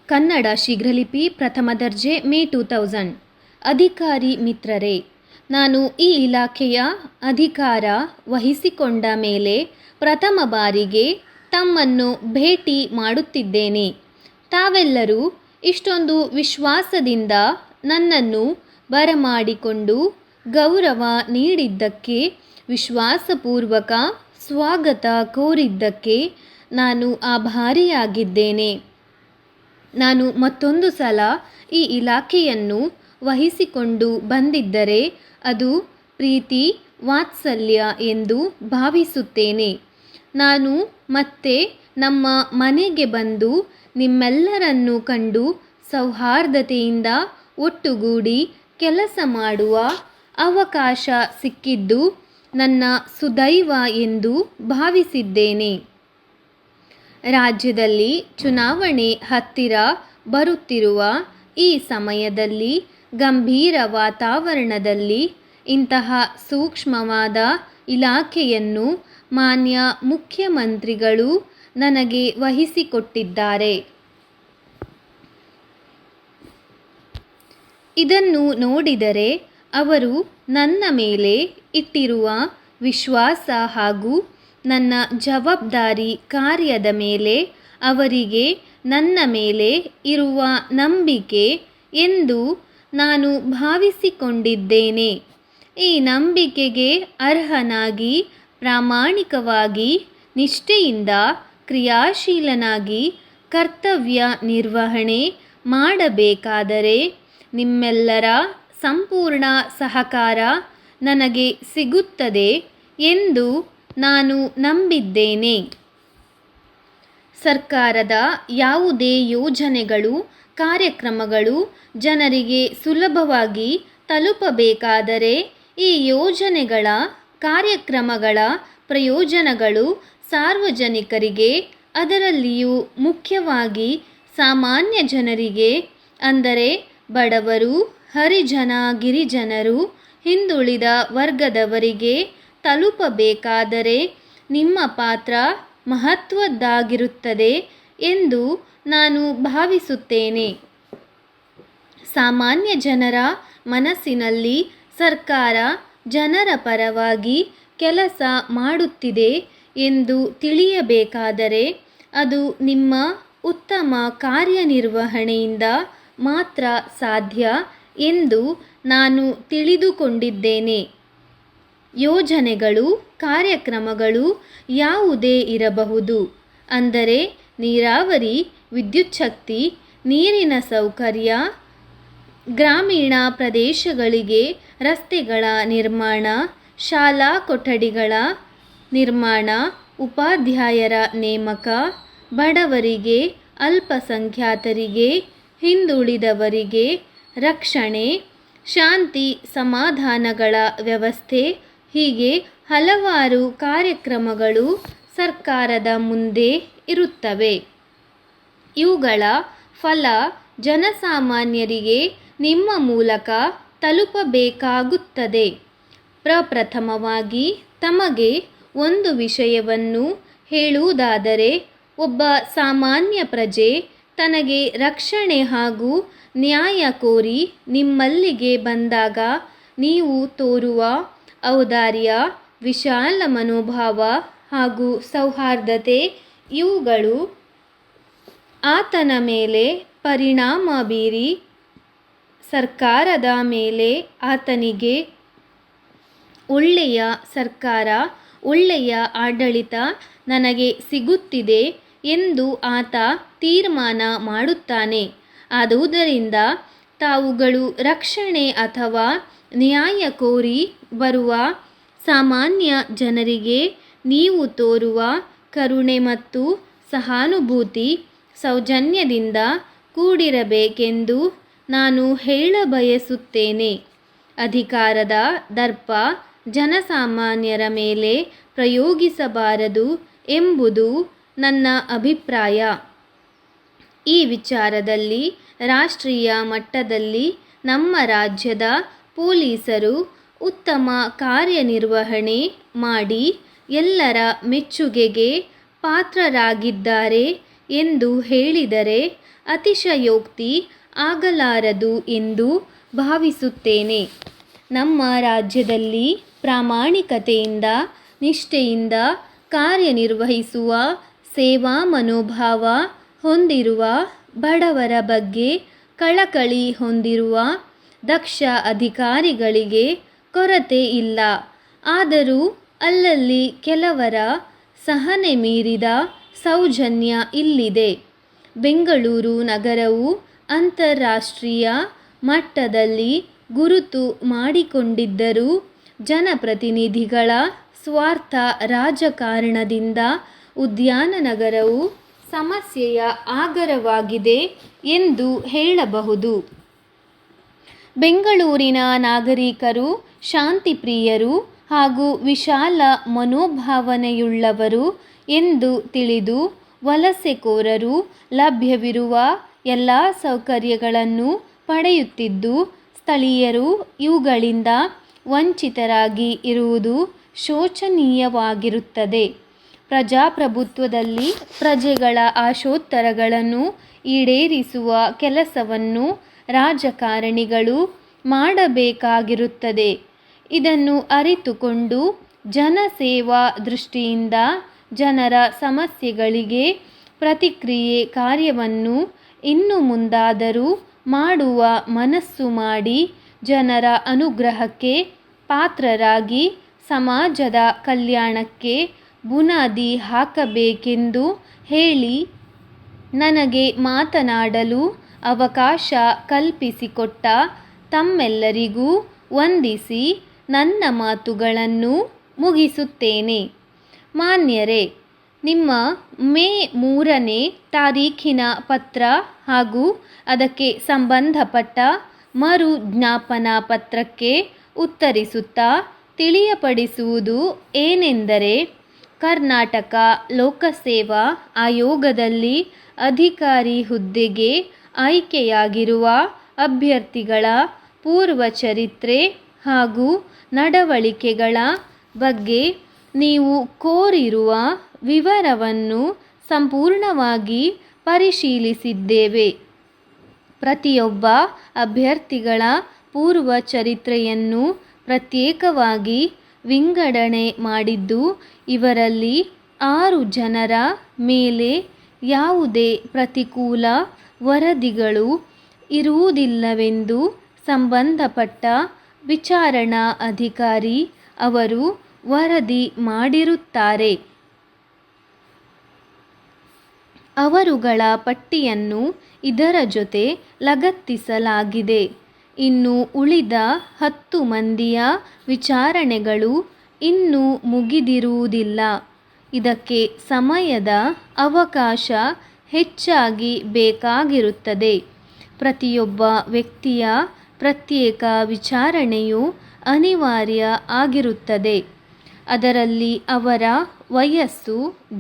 ಕನ್ನಡ ಶೀಘ್ರಲಿಪಿ ಪ್ರಥಮ ದರ್ಜೆ ಮೇ 2000. ಅಧಿಕಾರಿ ಮಿತ್ರರೇ, ನಾನು ಈ ಇಲಾಖೆಯ ಅಧಿಕಾರ ವಹಿಸಿಕೊಂಡ ಮೇಲೆ ಪ್ರಥಮ ಬಾರಿಗೆ ತಮ್ಮನ್ನು ಭೇಟಿ ಮಾಡುತ್ತಿದ್ದೇನೆ. ತಾವೆಲ್ಲರೂ ಇಷ್ಟೊಂದು ವಿಶ್ವಾಸದಿಂದ ನನ್ನನ್ನು ಬರಮಾಡಿಕೊಂಡು ಗೌರವ ನೀಡಿದ್ದಕ್ಕೆ, ವಿಶ್ವಾಸಪೂರ್ವಕ ಸ್ವಾಗತ ಕೋರಿದ್ದಕ್ಕೆ ನಾನು ಆಭಾರಿಯಾಗಿದ್ದೇನೆ. ನಾನು ಮತ್ತೊಂದು ಸಲ ಈ ಇಲಾಖೆಯನ್ನು ವಹಿಸಿಕೊಂಡು ಬಂದಿದ್ದರೆ ಅದು ಪ್ರೀತಿ ವಾತ್ಸಲ್ಯ ಎಂದು ಭಾವಿಸುತ್ತೇನೆ. ನಾನು ಮತ್ತೆ ನಮ್ಮ ಮನೆಗೆ ಬಂದು ನಿಮ್ಮೆಲ್ಲರನ್ನು ಕಂಡು ಸೌಹಾರ್ದತೆಯಿಂದ ಒಟ್ಟುಗೂಡಿ ಕೆಲಸ ಮಾಡುವ ಅವಕಾಶ ಸಿಕ್ಕಿದ್ದು ನನ್ನ ಸುದೈವ ಎಂದು ಭಾವಿಸಿದ್ದೇನೆ. ರಾಜ್ಯದಲ್ಲಿ ಚುನಾವಣೆ ಹತ್ತಿರ ಬರುತ್ತಿರುವ ಈ ಸಮಯದಲ್ಲಿ, ಗಂಭೀರ ವಾತಾವರಣದಲ್ಲಿ ಇಂತಹ ಸೂಕ್ಷ್ಮವಾದ ಇಲಾಖೆಯನ್ನು ಮಾನ್ಯ ಮುಖ್ಯಮಂತ್ರಿಗಳು ನನಗೆ ವಹಿಸಿಕೊಟ್ಟಿದ್ದಾರೆ. ಇದನ್ನು ನೋಡಿದರೆ ಅವರು ನನ್ನ ಮೇಲೆ ಇಟ್ಟಿರುವ ವಿಶ್ವಾಸ ಹಾಗೂ ನನ್ನ ಜವಾಬ್ದಾರಿ ಕಾರ್ಯದ ಮೇಲೆ ಅವರಿಗೆ ನನ್ನ ಮೇಲೆ ಇರುವ ನಂಬಿಕೆ ಎಂದು ನಾನು ಭಾವಿಸಿಕೊಂಡಿದ್ದೇನೆ. ಈ ನಂಬಿಕೆಗೆ ಅರ್ಹನಾಗಿ ಪ್ರಾಮಾಣಿಕವಾಗಿ ನಿಷ್ಠೆಯಿಂದ ಕ್ರಿಯಾಶೀಲನಾಗಿ ಕರ್ತವ್ಯ ನಿರ್ವಹಣೆ ಮಾಡಬೇಕಾದರೆ ನಿಮ್ಮೆಲ್ಲರ ಸಂಪೂರ್ಣ ಸಹಕಾರ ನನಗೆ ಸಿಗುತ್ತದೆ ಎಂದು ನಾನು ನಂಬಿದ್ದೇನೆ. ಸರ್ಕಾರದ ಯಾವುದೇ ಯೋಜನೆಗಳು, ಕಾರ್ಯಕ್ರಮಗಳು ಜನರಿಗೆ ಸುಲಭವಾಗಿ ತಲುಪಬೇಕಾದರೆ ಈ ಯೋಜನೆಗಳ, ಕಾರ್ಯಕ್ರಮಗಳ ಪ್ರಯೋಜನಗಳು ಸಾರ್ವಜನಿಕರಿಗೆ, ಅದರಲ್ಲಿಯೂ ಮುಖ್ಯವಾಗಿ ಸಾಮಾನ್ಯ ಜನರಿಗೆ, ಅಂದರೆ ಬಡವರು, ಹರಿಜನ, ಗಿರಿಜನರು, ಹಿಂದುಳಿದ ವರ್ಗದವರಿಗೆ ತಲುಪಬೇಕಾದರೆ ನಿಮ್ಮ ಪಾತ್ರ ಮಹತ್ವದ್ದಾಗಿರುತ್ತದೆ ಎಂದು ನಾನು ಭಾವಿಸುತ್ತೇನೆ. ಸಾಮಾನ್ಯ ಜನರ ಮನಸ್ಸಿನಲ್ಲಿ ಸರ್ಕಾರ ಜನರ ಪರವಾಗಿ ಕೆಲಸ ಮಾಡುತ್ತಿದೆ ಎಂದು ತಿಳಿಯಬೇಕಾದರೆ ಅದು ನಿಮ್ಮ ಉತ್ತಮ ಕಾರ್ಯನಿರ್ವಹಣೆಯಿಂದ ಮಾತ್ರ ಸಾಧ್ಯ ಎಂದು ನಾನು ತಿಳಿದುಕೊಂಡಿದ್ದೇನೆ. ಯೋಜನೆಗಳು, ಕಾರ್ಯಕ್ರಮಗಳು ಯಾವುದೇ ಇರಬಹುದು, ಅಂದರೆ ನೀರಾವರಿ, ವಿದ್ಯುಚ್ಛಕ್ತಿ, ನೀರಿನ ಸೌಕರ್ಯ, ಗ್ರಾಮೀಣ ಪ್ರದೇಶಗಳಿಗೆ ರಸ್ತೆಗಳ ನಿರ್ಮಾಣ, ಶಾಲಾ ಕೊಠಡಿಗಳ ನಿರ್ಮಾಣ, ಉಪಾಧ್ಯಾಯರ ನೇಮಕ, ಬಡವರಿಗೆ, ಅಲ್ಪಸಂಖ್ಯಾತರಿಗೆ, ಹಿಂದುಳಿದವರಿಗೆ ರಕ್ಷಣೆ, ಶಾಂತಿ ಸಮಾಧಾನಗಳ ವ್ಯವಸ್ಥೆ, ಹೀಗೆ ಹಲವಾರು ಕಾರ್ಯಕ್ರಮಗಳು ಸರ್ಕಾರದ ಮುಂದೆ ಇರುತ್ತವೆ. ಇವುಗಳ ಫಲ ಜನಸಾಮಾನ್ಯರಿಗೆ ನಿಮ್ಮ ಮೂಲಕ ತಲುಪಬೇಕಾಗುತ್ತದೆ. ಪ್ರಪ್ರಥಮವಾಗಿ ತಮಗೆ ಒಂದು ವಿಷಯವನ್ನು ಹೇಳುವುದಾದರೆ, ಒಬ್ಬ ಸಾಮಾನ್ಯ ಪ್ರಜೆ ತನಗೆ ರಕ್ಷಣೆ ಹಾಗೂ ನ್ಯಾಯ ಕೋರಿ ನಿಮ್ಮಲ್ಲಿಗೆ ಬಂದಾಗ ನೀವು ತೋರುವ ಔದಾರ್ಯ, ವಿಶಾಲ ಮನೋಭಾವ ಹಾಗೂ ಸೌಹಾರ್ದತೆ ಇವುಗಳು ಆತನ ಮೇಲೆ ಪರಿಣಾಮ ಬೀರಿ ಸರ್ಕಾರದ ಮೇಲೆ ಆತನಿಗೆ ಒಳ್ಳೆಯ ಸರ್ಕಾರ, ಒಳ್ಳೆಯ ಆಡಳಿತ ನನಗೆ ಸಿಗುತ್ತಿದೆ ಎಂದು ಆತ ತೀರ್ಮಾನ ಮಾಡುತ್ತಾನೆ. ಆದುದರಿಂದ ತಾವುಗಳು ರಕ್ಷಣೆ ಅಥವಾ ನ್ಯಾಯ ಕೋರಿ ಬರುವ ಸಾಮಾನ್ಯ ಜನರಿಗೆ ನೀವು ತೋರುವ ಕರುಣೆ ಮತ್ತು ಸಹಾನುಭೂತಿ, ಸೌಜನ್ಯದಿಂದ ಕೂಡಿರಬೇಕೆಂದು ನಾನು ಹೇಳಬಯಸುತ್ತೇನೆ. ಅಧಿಕಾರದ ದರ್ಪ ಜನಸಾಮಾನ್ಯರ ಮೇಲೆ ಪ್ರಯೋಗಿಸಬಾರದು ಎಂಬುದು ನನ್ನ ಅಭಿಪ್ರಾಯ. ಈ ವಿಚಾರದಲ್ಲಿ ರಾಷ್ಟ್ರೀಯ ಮಟ್ಟದಲ್ಲಿ ನಮ್ಮ ರಾಜ್ಯದ ಪೊಲೀಸರು ಉತ್ತಮ ಕಾರ್ಯನಿರ್ವಹಣೆ ಮಾಡಿ ಎಲ್ಲರ ಮೆಚ್ಚುಗೆಗೆ ಪಾತ್ರರಾಗಿದ್ದಾರೆ ಎಂದು ಹೇಳಿದರೆ ಅತಿಶಯೋಕ್ತಿ ಆಗಲಾರದು ಎಂದು ಭಾವಿಸುತ್ತೇನೆ. ನಮ್ಮ ರಾಜ್ಯದಲ್ಲಿ ಪ್ರಾಮಾಣಿಕತೆಯಿಂದ ನಿಷ್ಠೆಯಿಂದ ಕಾರ್ಯನಿರ್ವಹಿಸುವ ಸೇವಾ ಮನೋಭಾವ ಹೊಂದಿರುವ ಬಡವರ ಬಗ್ಗೆ ಕಳಕಳಿ ಹೊಂದಿರುವ ದಕ್ಷ ಅಧಿಕಾರಿಗಳಿಗೆ ಕೊರತೆ ಇಲ್ಲ. ಆದರೂ ಅಲ್ಲಲ್ಲಿ ಕೆಲವರ ಸಹನೆ ಮೀರಿದ ಸೌಜನ್ಯ ಇಲ್ಲಿದೆ. ಬೆಂಗಳೂರು ನಗರವು ಅಂತಾರಾಷ್ಟ್ರೀಯ ಮಟ್ಟದಲ್ಲಿ ಗುರುತು ಮಾಡಿಕೊಂಡಿದ್ದರೂ ಜನಪ್ರತಿನಿಧಿಗಳ ಸ್ವಾರ್ಥ ರಾಜಕಾರಣದಿಂದ ಉದ್ಯಾನ ನಗರವು ಸಮಸ್ಯೆಯ ಆಗರವಾಗಿದೆ ಎಂದು ಹೇಳಬಹುದು. ಬೆಂಗಳೂರಿನ ನಾಗರಿಕರು ಶಾಂತಿಪ್ರಿಯರು ಹಾಗೂ ವಿಶಾಲ ಮನೋಭಾವನೆಯುಳ್ಳವರು ಎಂದು ತಿಳಿದು ವಲಸೆಕೋರರು ಲಭ್ಯವಿರುವ ಎಲ್ಲ ಸೌಕರ್ಯಗಳನ್ನು ಪಡೆಯುತ್ತಿದ್ದು ಸ್ಥಳೀಯರು ಇವುಗಳಿಂದ ವಂಚಿತರಾಗಿ ಇರುವುದು ಶೋಚನೀಯವಾಗಿರುತ್ತದೆ. ಪ್ರಜಾಪ್ರಭುತ್ವದಲ್ಲಿ ಪ್ರಜೆಗಳ ಆಶೋತ್ತರಗಳನ್ನು ಈಡೇರಿಸುವ ಕೆಲಸವನ್ನು ರಾಜಕಾರಣಿಗಳು ಮಾಡಬೇಕಾಗಿರುತ್ತದೆ. ಇದನ್ನು ಅರಿತುಕೊಂಡು ಜನಸೇವಾ ದೃಷ್ಟಿಯಿಂದ ಜನರ ಸಮಸ್ಯೆಗಳಿಗೆ ಪ್ರತಿಕ್ರಿಯೆ ಕಾರ್ಯವನ್ನು ಇನ್ನು ಮುಂದಾದರೂ ಮಾಡುವ ಮನಸ್ಸು ಮಾಡಿ ಜನರ ಅನುಗ್ರಹಕ್ಕೆ ಪಾತ್ರರಾಗಿ ಸಮಾಜದ ಕಲ್ಯಾಣಕ್ಕೆ ಬುನಾದಿ ಹಾಕಬೇಕೆಂದು ಹೇಳಿ ನನಗೆ ಮಾತನಾಡಲು ಅವಕಾಶ ಕಲ್ಪಿಸಿಕೊಟ್ಟ ತಮ್ಮೆಲ್ಲರಿಗೂ ವಂದಿಸಿ ನನ್ನ ಮಾತುಗಳನ್ನು ಮುಗಿಸುತ್ತೇನೆ. ಮಾನ್ಯರೇ, ನಿಮ್ಮ ಮೇ 3ನೇ ತಾರೀಖಿನ ಪತ್ರ ಹಾಗೂ ಅದಕ್ಕೆ ಸಂಬಂಧಪಟ್ಟ ಮರು ಜ್ಞಾಪನಾ ಪತ್ರಕ್ಕೆ ಉತ್ತರಿಸುತ್ತಾ ತಿಳಿಯಪಡಿಸುವುದು ಏನೆಂದರೆ, ಕರ್ನಾಟಕ ಲೋಕಸೇವಾ ಆಯೋಗದಲ್ಲಿ ಅಧಿಕಾರಿ ಹುದ್ದೆಗೆ ಆಯ್ಕೆಯಾಗಿರುವ ಅಭ್ಯರ್ಥಿಗಳ ಪೂರ್ವಚರಿತ್ರೆ ಹಾಗೂ ನಡವಳಿಕೆಗಳ ಬಗ್ಗೆ ನೀವು ಕೋರಿರುವ ವಿವರವನ್ನು ಸಂಪೂರ್ಣವಾಗಿ ಪರಿಶೀಲಿಸಿದ್ದೇವೆ. ಪ್ರತಿಯೊಬ್ಬ ಅಭ್ಯರ್ಥಿಗಳ ಪೂರ್ವಚರಿತ್ರೆಯನ್ನು ಪ್ರತ್ಯೇಕವಾಗಿ ವಿಂಗಡಣೆ ಮಾಡಿದ್ದು ಇವರಲ್ಲಿ 6 ಜನರ ಮೇಲೆ ಯಾವುದೇ ಪ್ರತಿಕೂಲ ವರದಿಗಳು ಇರುವುದಿಲ್ಲವೆಂದು ಸಂಬಂಧಪಟ್ಟ ವಿಚಾರಣಾ ಅಧಿಕಾರಿ ಅವರು ವರದಿ ಮಾಡಿರುತ್ತಾರೆ. ಅವರುಗಳ ಪಟ್ಟಿಯನ್ನು ಇದರ ಜೊತೆ ಲಗತ್ತಿಸಲಾಗಿದೆ. ಇನ್ನು ಉಳಿದ 10 ಮಂದಿಯ ವಿಚಾರಣೆಗಳು ಇನ್ನೂ ಮುಗಿದಿರುವುದಿಲ್ಲ. ಇದಕ್ಕೆ ಸಮಯದ ಅವಕಾಶ ಹೆಚ್ಚಾಗಿ ಬೇಕಾಗಿರುತ್ತದೆ. ಪ್ರತಿಯೊಬ್ಬ ವ್ಯಕ್ತಿಯ ಪ್ರತ್ಯೇಕ ವಿಚಾರಣೆಯು ಅನಿವಾರ್ಯ ಆಗಿರುತ್ತದೆ. ಅದರಲ್ಲಿ ಅವರ ವಯಸ್ಸು,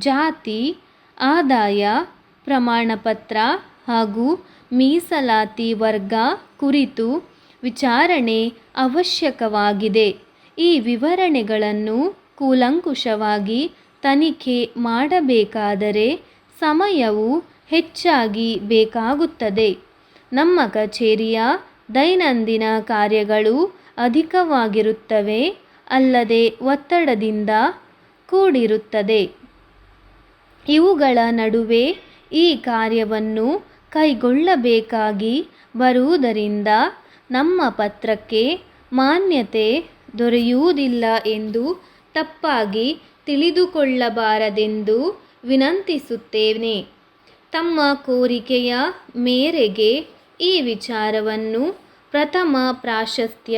ಜಾತಿ, ಆದಾಯ, ಪ್ರಮಾಣಪತ್ರ ಹಾಗೂ ಮೀಸಲಾತಿ ವರ್ಗ ಕುರಿತು ವಿಚಾರಣೆ ಅವಶ್ಯಕವಾಗಿದೆ. ಈ ವಿವರಣೆಗಳನ್ನು ಕೂಲಂಕುಷವಾಗಿ ತನಿಖೆ ಮಾಡಬೇಕಾದರೆ ಸಮಯವು ಹೆಚ್ಚಾಗಿ ಬೇಕಾಗುತ್ತದೆ. ನಮ್ಮ ಕಚೇರಿಯ ದೈನಂದಿನ ಕಾರ್ಯಗಳು ಅಧಿಕವಾಗಿರುತ್ತವೆ, ಅಲ್ಲದೆ ಒತ್ತಡದಿಂದ ಕೂಡಿರುತ್ತದೆ. ಇವುಗಳ ನಡುವೆ ಈ ಕಾರ್ಯವನ್ನು ಕೈಗೊಳ್ಳಬೇಕಾಗಿ ಬರುವುದರಿಂದ ನಮ್ಮ ಪತ್ರಕ್ಕೆ ಮಾನ್ಯತೆ ದೊರೆಯುವುದಿಲ್ಲ ಎಂದು ತಪ್ಪಾಗಿ ತಿಳಿದುಕೊಳ್ಳಬಾರದೆಂದು ವಿನಂತಿಸುತ್ತೇನೆ. ತಮ್ಮ ಕೋರಿಕೆಯ ಮೇರೆಗೆ ಈ ವಿಚಾರವನ್ನು ಪ್ರಥಮ ಪ್ರಾಶಸ್ತ್ಯ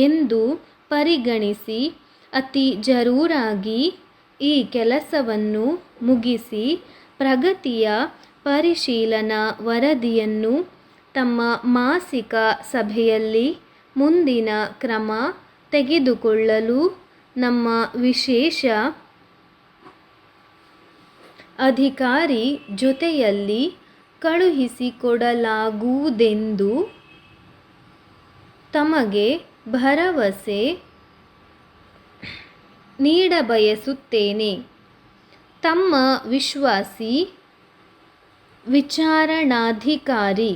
ಎಂದು ಪರಿಗಣಿಸಿ ಅತಿ ಜರೂರಾಗಿ ಈ ಕೆಲಸವನ್ನು ಮುಗಿಸಿ ಪ್ರಗತಿಯ ಪರಿಶೀಲನಾ ವರದಿಯನ್ನು ತಮ್ಮ ಮಾಸಿಕ ಸಭೆಯಲ್ಲಿ ಮುಂದಿನ ಕ್ರಮ ತೆಗೆದುಕೊಳ್ಳಲು ನಮ್ಮ ವಿಶೇಷ ಅಧಿಕಾರಿ ಜೊತೆಯಲ್ಲಿ ಕಳುಹಿಸಿಕೊಡಲಾಗುವುದೆಂದು ತಮಗೆ ಭರವಸೆ ನೀಡಬಯಸುತ್ತೇನೆ. ತಮ್ಮ ವಿಶ್ವಾಸಿ ವಿಚಾರಣಾಧಿಕಾರಿ